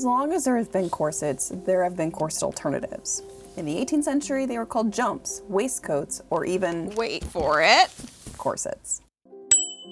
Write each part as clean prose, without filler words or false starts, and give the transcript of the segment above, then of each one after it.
As long as there have been corsets, there have been corset alternatives. In the 18th century, they were called jumps, waistcoats, or even, wait for it, corsets.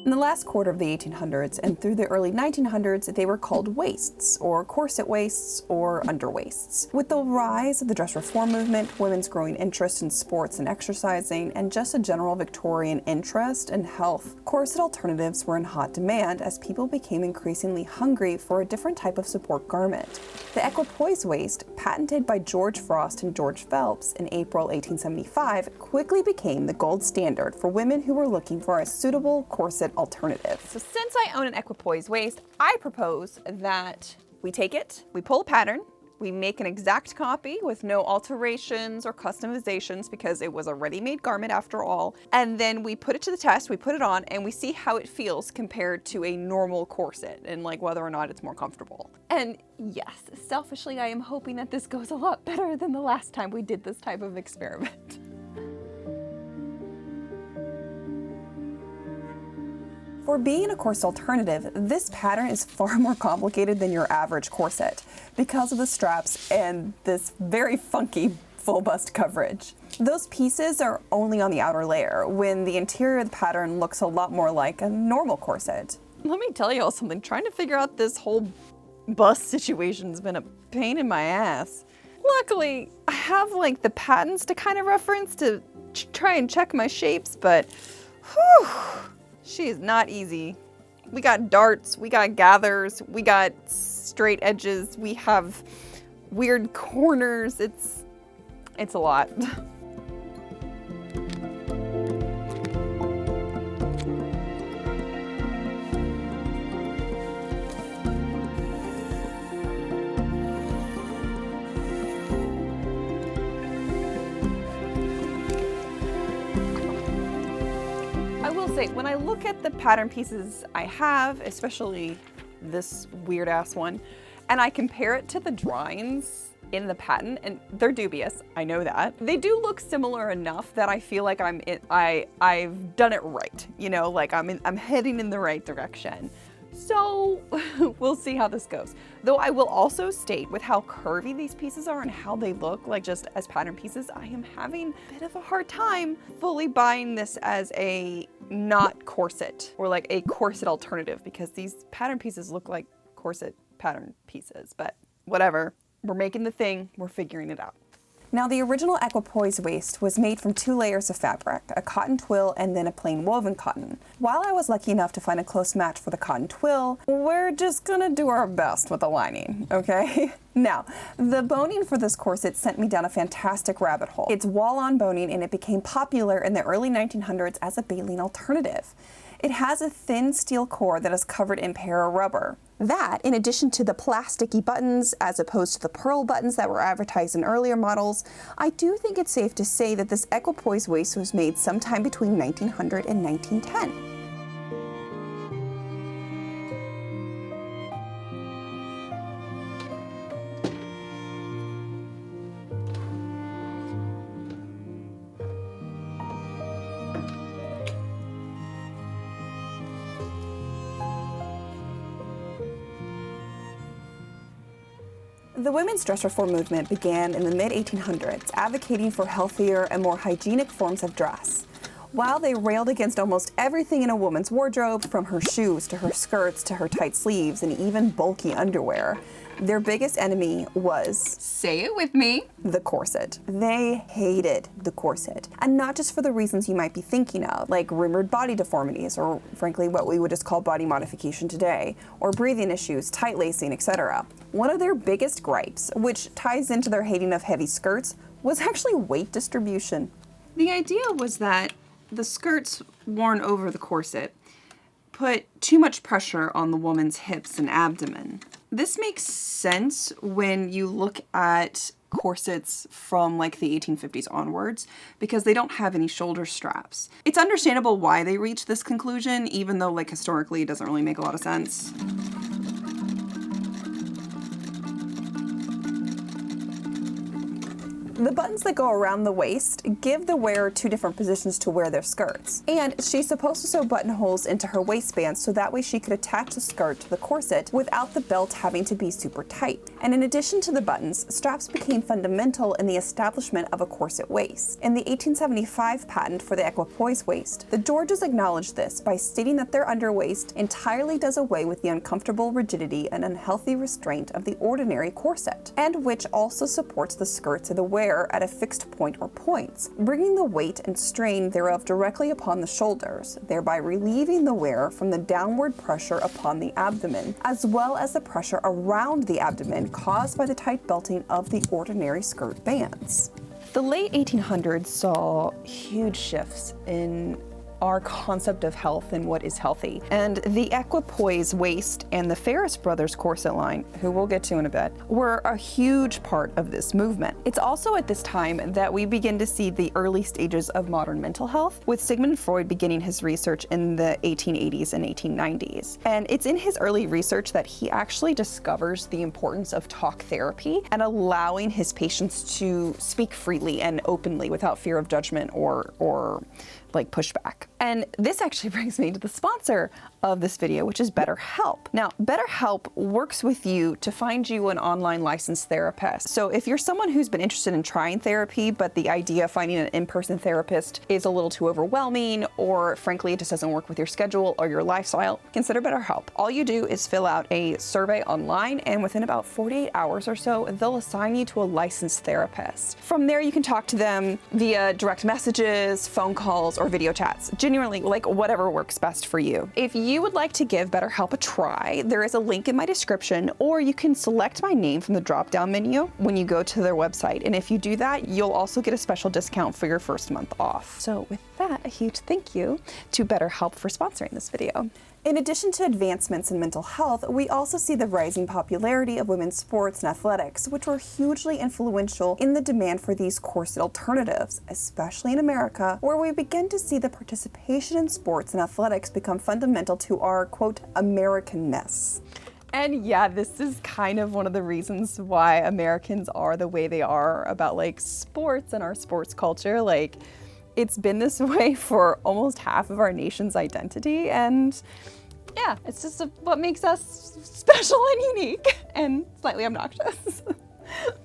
In the last quarter of the 1800s and through the early 1900s, they were called waists, or corset waists, or underwaists. With the rise of the dress reform movement, women's growing interest in sports and exercising, and just a general Victorian interest in health, corset alternatives were in hot demand as people became increasingly hungry for a different type of support garment. The Equipoise waist, patented by George Frost and George Phelps in April 1875, quickly became the gold standard for women who were looking for a suitable corset alternative. So since I own an Equipoise waist, I propose that we take it, we pull a pattern, we make an exact copy with no alterations or customizations because it was a ready-made garment after all, and then we put it to the test, we put it on, and we see how it feels compared to a normal corset and like whether or not it's more comfortable. And yes, selfishly, I am hoping that this goes a lot better than the last time we did this type of experiment. For being a corset alternative, this pattern is far more complicated than your average corset because of the straps and this very funky full bust coverage. Those pieces are only on the outer layer, when the interior of the pattern looks a lot more like a normal corset. Let me tell you all something, trying to figure out this whole bust situation's been a pain in my ass. Luckily, I have like the patterns to kind of reference to try and check my shapes, but whew. She is not easy. We got darts, we got gathers, we got straight edges, we have weird corners. It's a lot. When I look at the pattern pieces I have, especially this weird ass one, and I compare it to the drawings in the patent, and they're dubious, I know that. They do look similar enough that I feel like I've done it right, you know, like I'm heading in the right direction. So we'll see how this goes. Though I will also state, with how curvy these pieces are and how they look like just as pattern pieces, I am having a bit of a hard time fully buying this as a not corset or like a corset alternative, because these pattern pieces look like corset pattern pieces, but whatever. We're making the thing, we're figuring it out. Now, the original Equipoise waist was made from 2 layers of fabric, a cotton twill and then a plain woven cotton. While I was lucky enough to find a close match for the cotton twill, we're just gonna do our best with the lining, okay? Now, the boning for this corset sent me down a fantastic rabbit hole. It's wall-on boning, and it became popular in the early 1900s as a baleen alternative. It has a thin steel core that is covered in para rubber. That, in addition to the plasticky buttons, as opposed to the pearl buttons that were advertised in earlier models, I do think it's safe to say that this Equipoise waist was made sometime between 1900 and 1910. The women's dress reform movement began in the mid-1800s, advocating for healthier and more hygienic forms of dress. While they railed against almost everything in a woman's wardrobe, from her shoes to her skirts to her tight sleeves and even bulky underwear, their biggest enemy was, say it with me, the corset. They hated the corset, and not just for the reasons you might be thinking of, like rumored body deformities, or frankly what we would just call body modification today, or breathing issues, tight lacing, etc. One of their biggest gripes, which ties into their hating of heavy skirts, was actually weight distribution. The idea was that the skirts worn over the corset put too much pressure on the woman's hips and abdomen. This makes sense when you look at corsets from like the 1850s onwards, because they don't have any shoulder straps. It's understandable why they reached this conclusion, even though like historically it doesn't really make a lot of sense. The buttons that go around the waist give the wearer two different positions to wear their skirts. And she's supposed to sew buttonholes into her waistband so that way she could attach the skirt to the corset without the belt having to be super tight. And in addition to the buttons, straps became fundamental in the establishment of a corset waist. In the 1875 patent for the Equipoise waist, the Georges acknowledged this by stating that their underwaist entirely does away with the uncomfortable rigidity and unhealthy restraint of the ordinary corset, and which also supports the skirts of the wearer at a fixed point or points, bringing the weight and strain thereof directly upon the shoulders, thereby relieving the wearer from the downward pressure upon the abdomen, as well as the pressure around the abdomen caused by the tight belting of the ordinary skirt bands. The late 1800s saw huge shifts in our concept of health and what is healthy. And the Equipoise waist and the Ferris Brothers corset line, who we'll get to in a bit, were a huge part of this movement. It's also at this time that we begin to see the early stages of modern mental health, with Sigmund Freud beginning his research in the 1880s and 1890s. And it's in his early research that he actually discovers the importance of talk therapy and allowing his patients to speak freely and openly without fear of judgment or like pushback. And this actually brings me to the sponsor of this video, which is BetterHelp. Now, BetterHelp works with you to find you an online licensed therapist. So if you're someone who's been interested in trying therapy, but the idea of finding an in-person therapist is a little too overwhelming, or frankly, it just doesn't work with your schedule or your lifestyle, consider BetterHelp. All you do is fill out a survey online, and within about 48 hours or so, they'll assign you to a licensed therapist. From there, you can talk to them via direct messages, phone calls, or video chats. Genuinely, like whatever works best for you. If you would like to give BetterHelp a try, there is a link in my description, or you can select my name from the drop-down menu when you go to their website. And if you do that, you'll also get a special discount for your first month off. So with that, a huge thank you to BetterHelp for sponsoring this video. In addition to advancements in mental health, we also see the rising popularity of women's sports and athletics, which were hugely influential in the demand for these corset alternatives, especially in America, where we begin to see the participation in sports and athletics become fundamental to our, quote, Americanness. And yeah, this is kind of one of the reasons why Americans are the way they are about like sports and our sports culture. Like, it's been this way for almost half of our nation's identity, and yeah, it's just what makes us special and unique and slightly obnoxious.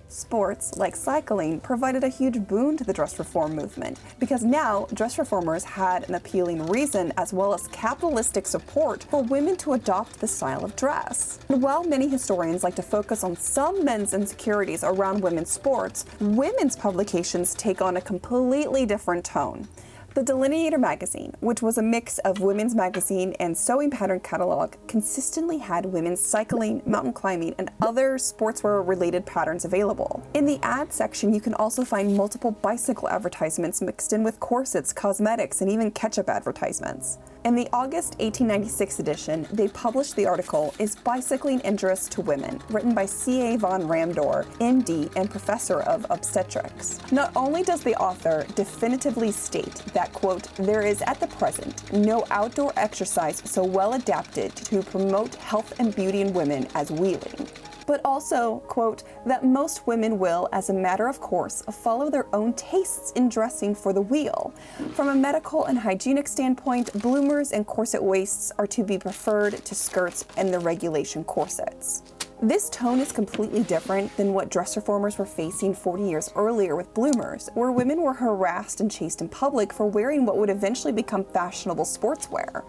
Sports, like cycling, provided a huge boon to the dress reform movement, because now dress reformers had an appealing reason as well as capitalistic support for women to adopt the style of dress. And while many historians like to focus on some men's insecurities around women's sports, women's publications take on a completely different tone. The Delineator magazine, which was a mix of women's magazine and sewing pattern catalog, consistently had women's cycling, mountain climbing, and other sportswear-related patterns available. In the ad section, you can also find multiple bicycle advertisements mixed in with corsets, cosmetics, and even ketchup advertisements. In the August 1896 edition, they published the article, Is Bicycling Injurious to Women?, written by C.A. von Ramdor, MD and Professor of Obstetrics. Not only does the author definitively state that, quote, there is at the present no outdoor exercise so well adapted to promote health and beauty in women as wheeling, but also, quote, that most women will, as a matter of course, follow their own tastes in dressing for the wheel. From a medical and hygienic standpoint, bloomers and corset waists are to be preferred to skirts and the regulation corsets. This tone is completely different than what dress reformers were facing 40 years earlier with bloomers, where women were harassed and chased in public for wearing what would eventually become fashionable sportswear.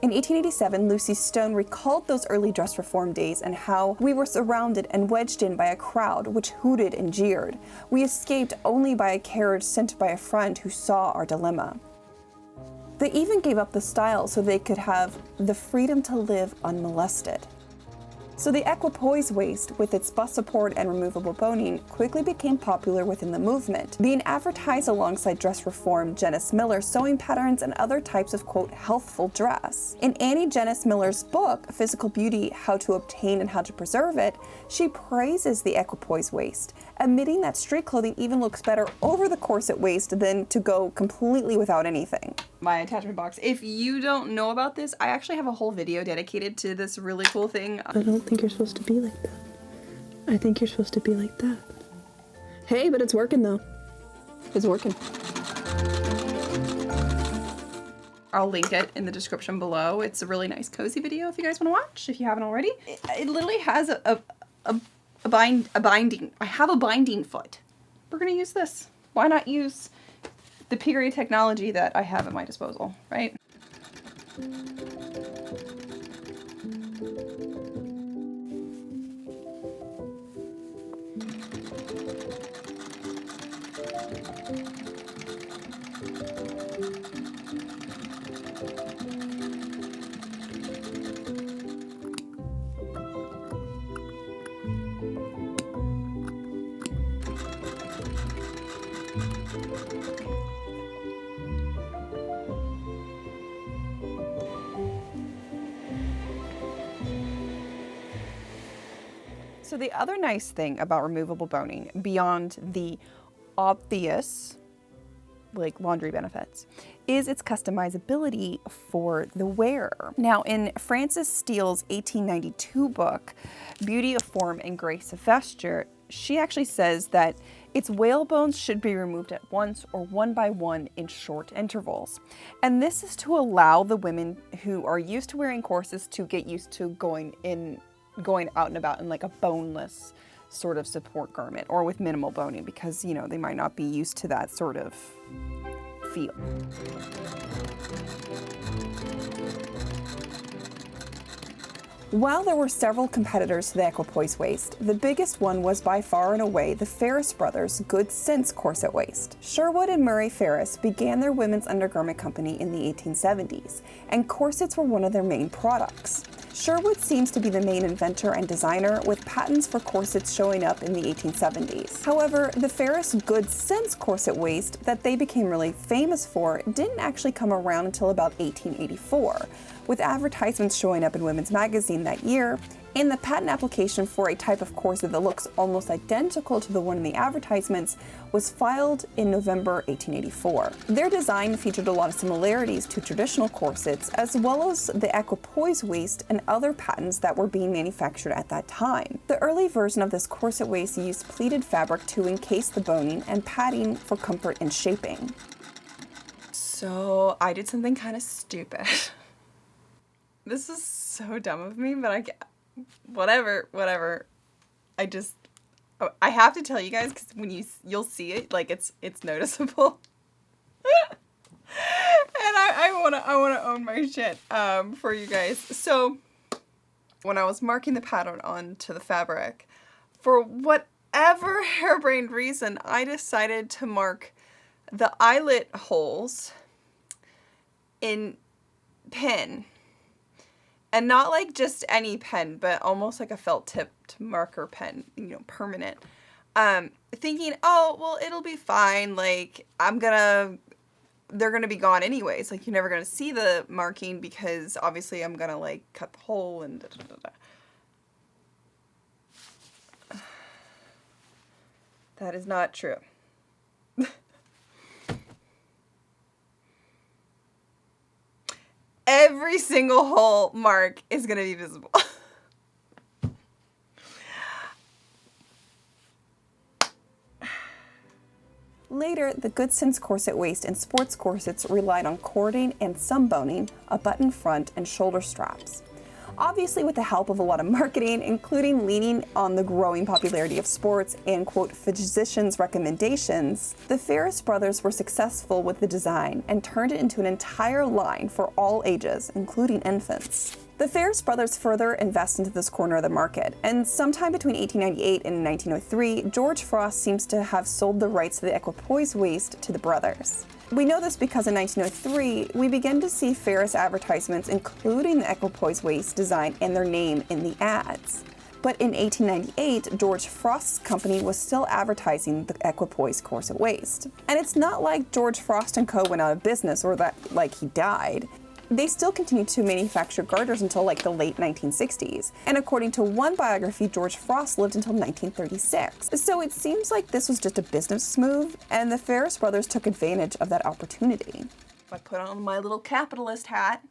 In 1887, Lucy Stone recalled those early dress reform days and how we were surrounded and wedged in by a crowd which hooted and jeered. We escaped only by a carriage sent by a friend who saw our dilemma. They even gave up the style so they could have the freedom to live unmolested. So the Equipoise waist, with its bust support and removable boning, quickly became popular within the movement, being advertised alongside dress reform Janice Miller's sewing patterns and other types of, quote, healthful dress. In Annie Janice Miller's book, Physical Beauty, How to Obtain and How to Preserve It, she praises the Equipoise waist, admitting that street clothing even looks better over the corset waist than to go completely without anything. My attachment box. If you don't know about this, I actually have a whole video dedicated to this really cool thing. I don't think you're supposed to be like that. I think you're supposed to be like that. Hey, but it's working though. It's working. I'll link it in the description below. It's a really nice cozy video if you guys want to watch, if you haven't already. It literally has a binding. I have a binding foot. We're gonna use this. Why not use the period technology that I have at my disposal, right? So the other nice thing about removable boning, beyond the obvious like laundry benefits, is its customizability for the wearer. Now, in Frances Steele's 1892 book, Beauty of Form and Grace of Vesture, she actually says that its whalebones should be removed at once or one by one in short intervals. And this is to allow the women who are used to wearing corsets to get used to going out and about in like a boneless sort of support garment, or with minimal boning, because, you know, they might not be used to that sort of feel. While there were several competitors to the Equipoise waist, the biggest one was by far and away the Ferris brothers' Good Sense corset waist. Sherwood and Murray Ferris began their women's undergarment company in the 1870s, and corsets were one of their main products. Sherwood seems to be the main inventor and designer, with patents for corsets showing up in the 1870s. However, the Ferris Good Sense corset waist that they became really famous for didn't actually come around until about 1884, with advertisements showing up in Women's Magazine that year, and the patent application for a type of corset that looks almost identical to the one in the advertisements was filed in November 1884. Their design featured a lot of similarities to traditional corsets, as well as the Equipoise waist and other patents that were being manufactured at that time. The early version of this corset waist used pleated fabric to encase the boning and padding for comfort and shaping. So I did something kind of stupid. This is so dumb of me, but whatever. I have to tell you guys, because when you'll see it, like it's noticeable. And I wanna own my shit for you guys. So when I was marking the pattern onto the fabric, for whatever harebrained reason, I decided to mark the eyelet holes in pen. And not like just any pen, but almost like a felt tipped marker pen, you know, permanent. Thinking, oh, well, it'll be fine. Like, they're gonna be gone anyways. Like, you're never gonna see the marking because obviously I'm gonna like cut the hole and da-da-da-da. That is not true. Every single hole mark is going to be visible. Later, the Good Sense corset waist and sports corsets relied on cording and some boning, a button front, and shoulder straps. Obviously, with the help of a lot of marketing, including leaning on the growing popularity of sports and, quote, physicians' recommendations, the Ferris brothers were successful with the design and turned it into an entire line for all ages, including infants. The Ferris brothers further invest into this corner of the market, and sometime between 1898 and 1903, George Frost seems to have sold the rights to the Equipoise waist to the brothers. We know this because in 1903, we began to see Ferris advertisements including the Equipoise waist design and their name in the ads. But in 1898, George Frost's company was still advertising the Equipoise corset waist. And it's not like George Frost & Co. went out of business or that like he died. They still continued to manufacture garters until like the late 1960s. And according to one biography, George Frost lived until 1936. So it seems like this was just a business move, and the Ferris brothers took advantage of that opportunity. I put on my little capitalist hat,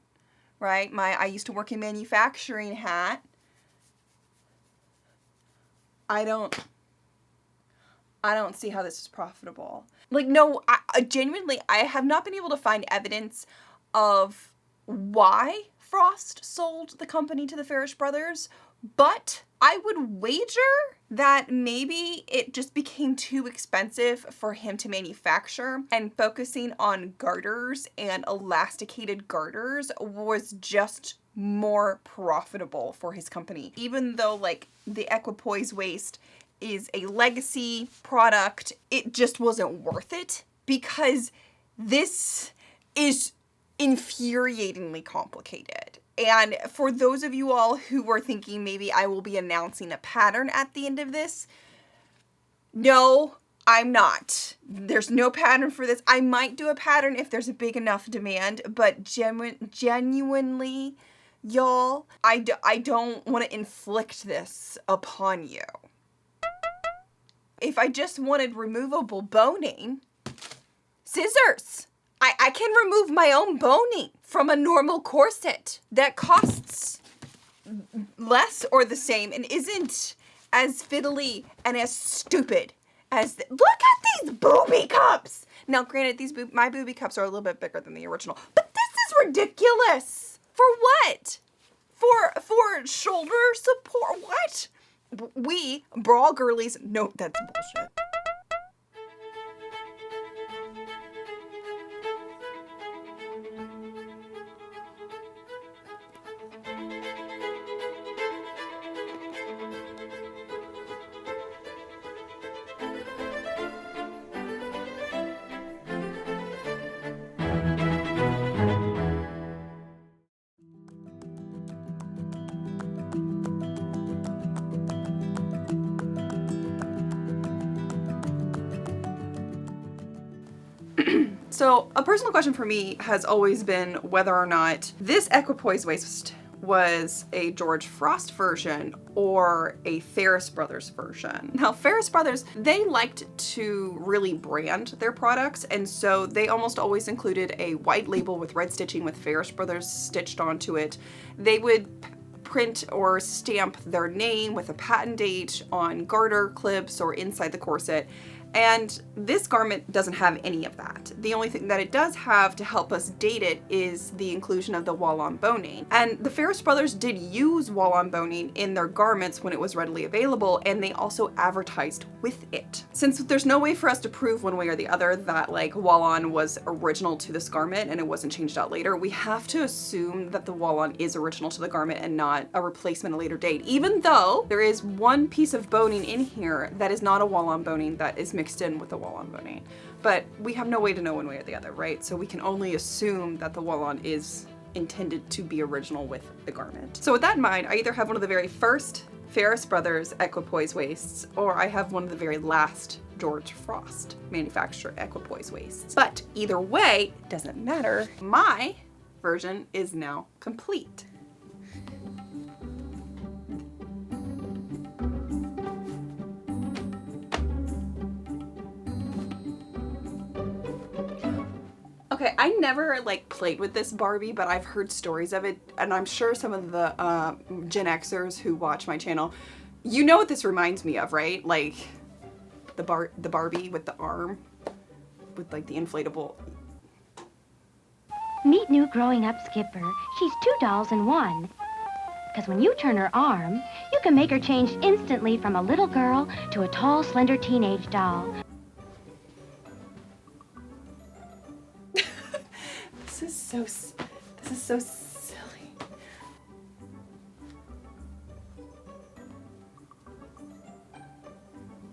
right? I used to work in manufacturing hat. I I don't see how this is profitable. Like, no, I genuinely, I have not been able to find evidence of why Frost sold the company to the Farish brothers, but I would wager that maybe it just became too expensive for him to manufacture, and focusing on garters and elasticated garters was just more profitable for his company. Even though, like, the Equipoise waist is a legacy product, it just wasn't worth it because this is infuriatingly complicated. And for those of you all who are thinking maybe I will be announcing a pattern at the end of this, no, I'm not. There's no pattern for this. I might do a pattern if there's a big enough demand, but genuinely, y'all, I don't want to inflict this upon you. If I just wanted removable boning, scissors. I can remove my own boning from a normal corset that costs less or the same and isn't as fiddly and as stupid as look at these booby cups. Now, granted, my booby cups are a little bit bigger than the original, but this is ridiculous. For what? For shoulder support? What? We, bra girlies, no, that's bullshit. So a personal question for me has always been whether or not this Equipoise waist was a George Frost version or a Ferris Brothers version. Now, Ferris Brothers, they liked to really brand their products, and so they almost always included a white label with red stitching with Ferris Brothers stitched onto it. They would print or stamp their name with a patent date on garter clips or inside the corset. And this garment doesn't have any of that. The only thing that it does have to help us date it is the inclusion of the wall-on boning. And the Ferris brothers did use wall-on boning in their garments when it was readily available, and they also advertised with it. Since there's no way for us to prove one way or the other that like wall-on was original to this garment and it wasn't changed out later, we have to assume that the wall-on is original to the garment and not a replacement at a later date, even though there is one piece of boning in here that is not a wall-on boning that is mixed in with the wall-on boning. But we have no way to know one way or the other, right? So we can only assume that the wall-on is intended to be original with the garment. So with that in mind, I either have one of the very first Ferris Brothers Equipoise waists, or I have one of the very last George Frost manufactured Equipoise waists. But either way, it doesn't matter. My version is now complete. Okay, I never like played with this Barbie, but I've heard stories of it, and I'm sure some of the Gen Xers who watch my channel, you know what this reminds me of, right? Like the Barbie with the arm, with like the inflatable. Meet new growing up Skipper. She's 2 dolls in one. Because when you turn her arm, you can make her change instantly from a little girl to a tall, slender teenage doll. This is so silly.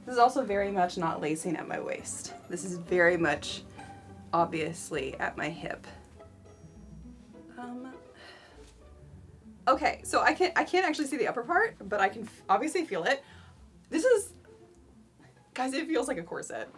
This is also very much not lacing at my waist. This is very much obviously at my hip. Okay, so I can't actually see the upper part, but I can obviously feel it. This is, guys, it feels like a corset.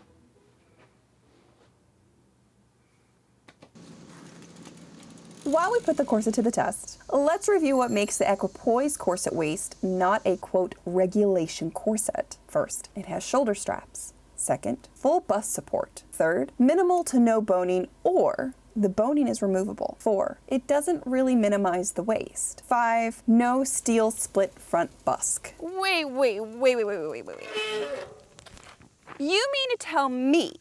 While we put the corset to the test, let's review what makes the Equipoise corset waist not a, quote, regulation corset. First, it has shoulder straps. Second, full bust support. Third, minimal to no boning, or the boning is removable. 4, it doesn't really minimize the waist. 5, no steel split front busk. Wait. You mean to tell me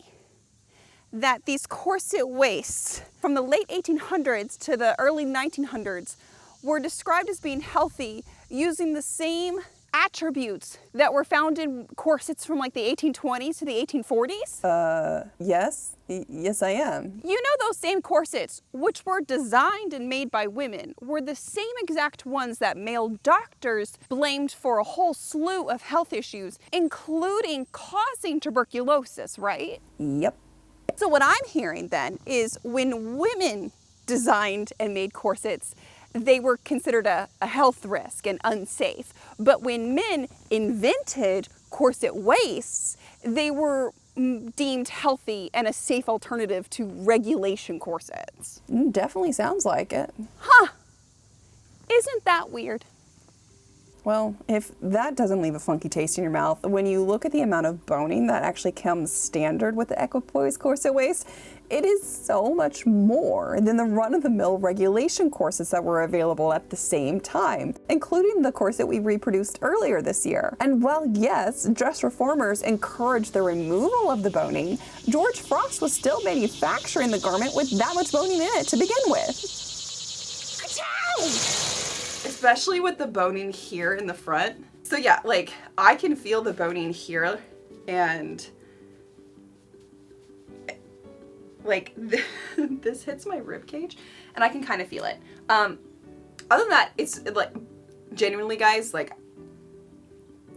that these corset waists from the late 1800s to the early 1900s were described as being healthy using the same attributes that were found in corsets from like the 1820s to the 1840s? Yes. Yes, I am. You know those same corsets, which were designed and made by women, were the same exact ones that male doctors blamed for a whole slew of health issues, including causing tuberculosis, right? Yep. So what I'm hearing then is when women designed and made corsets, they were considered a health risk and unsafe. But when men invented corset waists, they were deemed healthy and a safe alternative to regulation corsets. Definitely sounds like it. Huh. Isn't that weird? Well, if that doesn't leave a funky taste in your mouth, when you look at the amount of boning that actually comes standard with the Equipoise corset waist, it is so much more than the run-of-the-mill regulation corsets that were available at the same time, including the corset we reproduced earlier this year. And while yes, dress reformers encouraged the removal of the boning, George Frost was still manufacturing the garment with that much boning in it to begin with. Achoo! Especially with the boning here in the front. So yeah, like I can feel the boning here and like this hits my rib cage and I can kind of feel it. Other than that, it's like genuinely guys, like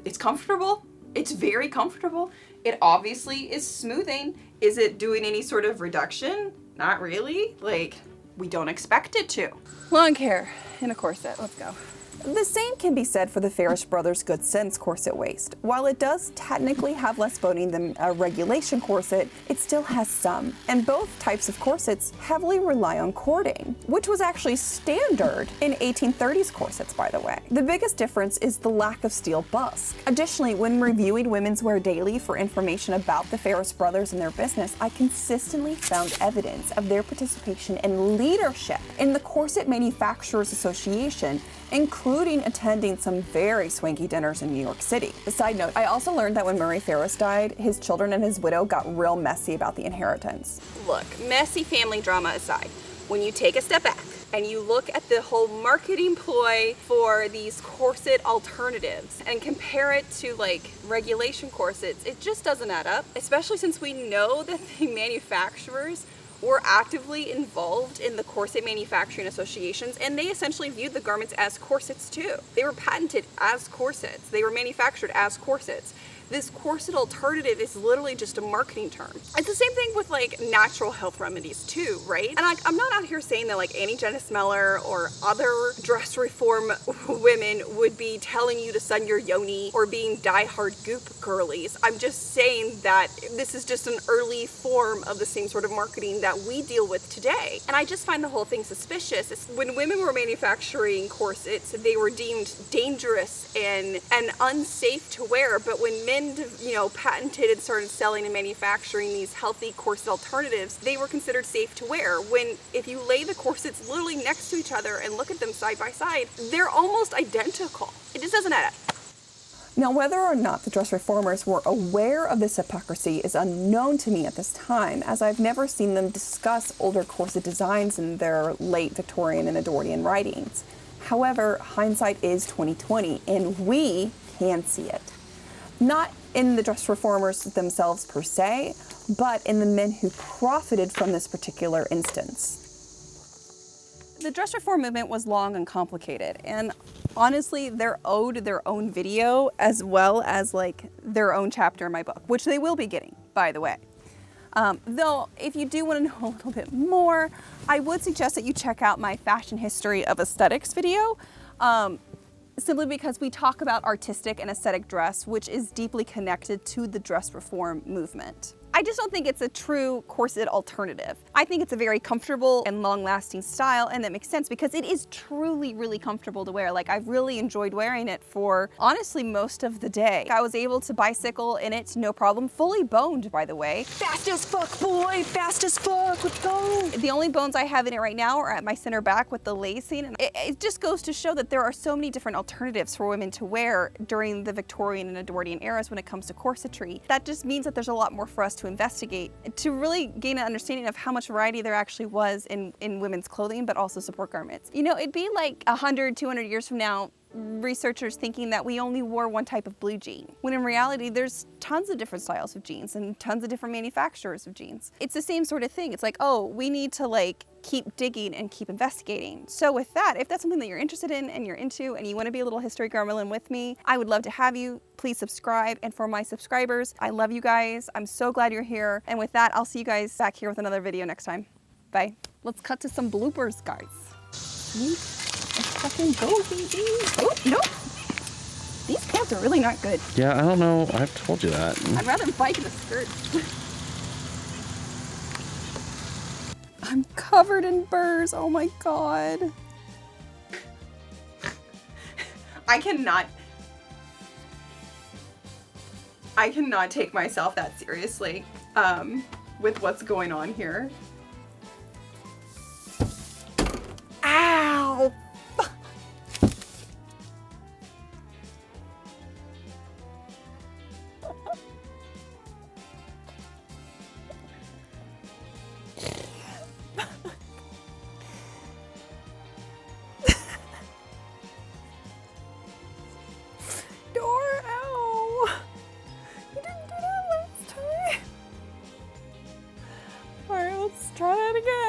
it's comfortable. It's very comfortable. It obviously is smoothing. Is it doing any sort of reduction? Not really. Like we don't expect it to. Long hair in a corset, let's go. The same can be said for the Farish Brothers Good Sense corset waist. While it does technically have less boning than a regulation corset, it still has some. And both types of corsets heavily rely on cording, which was actually standard in 1830s corsets, by the way. The biggest difference is the lack of steel busk. Additionally, when reviewing Women's Wear Daily for information about the Farish Brothers and their business, I consistently found evidence of their participation and leadership in the Corset Manufacturers Association, including attending some very swanky dinners in New York City. A side note, I also learned that when Murray Ferris died, his children and his widow got real messy about the inheritance. Look, messy family drama aside, when you take a step back and you look at the whole marketing ploy for these corset alternatives and compare it to like regulation corsets, it just doesn't add up, especially since we know that the manufacturers were actively involved in the corset manufacturing associations, and they essentially viewed the garments as corsets too. They were patented as corsets. They were manufactured as corsets. This corset alternative is literally just a marketing term. It's the same thing with like natural health remedies too, right? And I'm not out here saying that like Annie Jenna Smeller or other dress reform women would be telling you to sun your yoni or being diehard goop girlies. I'm just saying that this is just an early form of the same sort of marketing that we deal with today. And I just find the whole thing suspicious. When women were manufacturing corsets, they were deemed dangerous and unsafe to wear, but when men patented and started selling and manufacturing these healthy corset alternatives, they were considered safe to wear. When if you lay the corsets literally next to each other and look at them side by side, they're almost identical. It just doesn't add up. Now, whether or not the dress reformers were aware of this hypocrisy is unknown to me at this time, as I've never seen them discuss older corset designs in their late Victorian and Edwardian writings. However, hindsight is 2020, and we can see it. Not in the dress reformers themselves per se, but in the men who profited from this particular instance. The dress reform movement was long and complicated, and honestly, they're owed their own video as well as like their own chapter in my book, which they will be getting, by the way. Though, if you do want to know a little bit more, I would suggest that you check out my Fashion History of Aesthetics video. Simply because we talk about artistic and aesthetic dress, which is deeply connected to the dress reform movement. I I just don't think it's a true corset alternative. I think it's a very comfortable and long-lasting style, and that makes sense because it is truly really comfortable to wear. Like, I've really enjoyed wearing it for honestly most of the day. I was able to bicycle in it no problem, fully boned by the way. Fast as fuck, boy, fast as fuck, let's go. The only bones I have in it right now are at my center back with the lacing, and it just goes to show that there are so many different alternatives for women to wear during the Victorian and Edwardian eras when it comes to corsetry. That just means that there's a lot more for us to investigate, to really gain an understanding of how much variety there actually was in women's clothing, but also support garments. You know, it'd be like 100, 200 years from now, researchers thinking that we only wore one type of blue jean, when in reality there's tons of different styles of jeans and tons of different manufacturers of jeans. It's the same sort of thing. It's like, oh, we need to like keep digging and keep investigating. So with that, if that's something that you're interested in and you're into and you want to be a little history gremlin with me, I would love to have you. Please subscribe. And for my subscribers, I love you guys. I'm so glad you're here. And with that, I'll see you guys back here with another video next time. Bye. Let's cut to some bloopers, guys. Let's fucking go, baby. Oh, no. These pants are really not good. Yeah, I don't know. I've told you that. I'd rather bike in a skirt. I'm covered in burrs. Oh my God. I cannot take myself that seriously with what's going on here. Ow! Try that again.